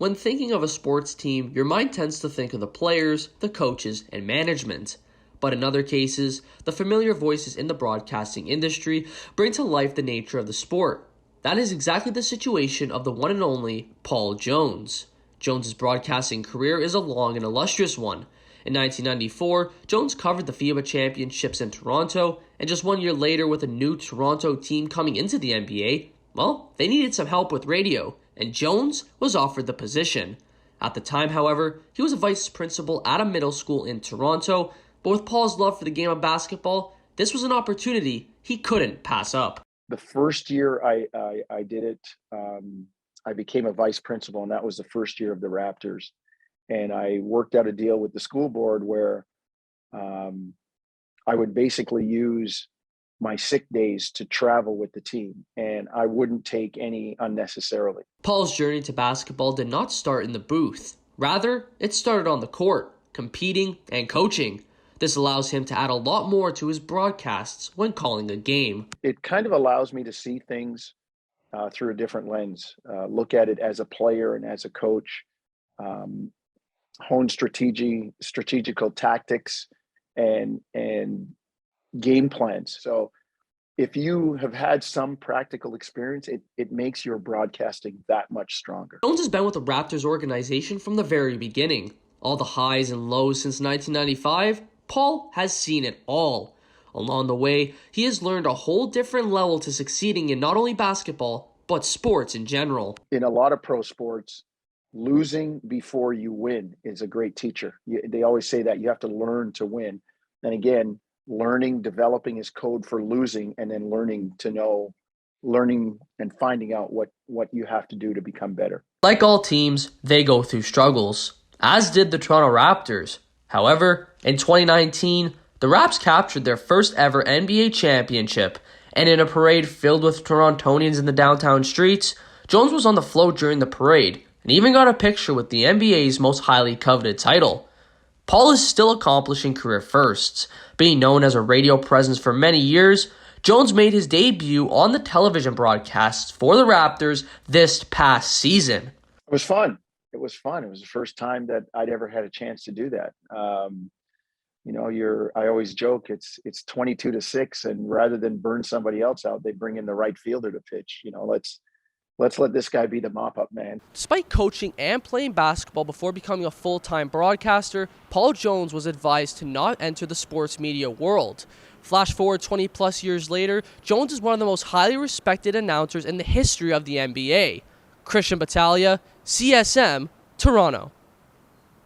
When thinking of a sports team, your mind tends to think of the players, the coaches, and management. But in other cases, the familiar voices in the broadcasting industry bring to life the nature of the sport. That is exactly the situation of the one and only Paul Jones. Jones's broadcasting career is a long and illustrious one. In 1994, Jones covered the FIBA championships in Toronto, and just 1 year later, with a new Toronto team coming into the NBA, well, they needed some help with radio, and Jones was offered the position. At the time, however, he was a vice principal at a middle school in Toronto, but with Paul's love for the game of basketball, this was an opportunity he couldn't pass up. The first year I did it, I became a vice principal, and that was the first year of the Raptors. And I worked out a deal with the school board where I would basically use my sick days to travel with the team, and I wouldn't take any unnecessarily. Paul's journey to basketball did not start in the booth. Rather, it started on the court, competing and coaching. This allows him to add a lot more to his broadcasts when calling a game. It kind of allows me to see things through a different lens, look at it as a player and as a coach, hone strategical tactics and game plans. So if you have had some practical experience, it makes your broadcasting that much stronger. Jones has been with the Raptors organization from the very beginning. All the highs and lows since 1995, Paul has seen it all. Along the way, he has learned a whole different level to succeeding in not only basketball, but sports in general. In a lot of pro sports, losing before you win is a great teacher. They always say that you have to learn to win. And again, developing his code for losing, and then learning and finding out what you have to do to become better. Like all teams, they go through struggles, as did the Toronto Raptors. However, in 2019, the Raps captured their first ever NBA championship, and in a parade filled with Torontonians in the downtown streets, Jones was on the float during the parade, and even got a picture with the NBA's most highly coveted title. Paul is still accomplishing career firsts. Being known as a radio presence for many years, Jones made his debut on the television broadcasts for the Raptors this past season. It was fun. It was the first time that I'd ever had a chance to do that. I always joke, it's 22-6, and rather than burn somebody else out, they bring in the right fielder to pitch. Let's let this guy be the mop-up man. Despite coaching and playing basketball before becoming a full-time broadcaster, Paul Jones was advised to not enter the sports media world. Flash forward 20-plus years later, Jones is one of the most highly respected announcers in the history of the NBA. Cristian Battaglia, CSM, Toronto.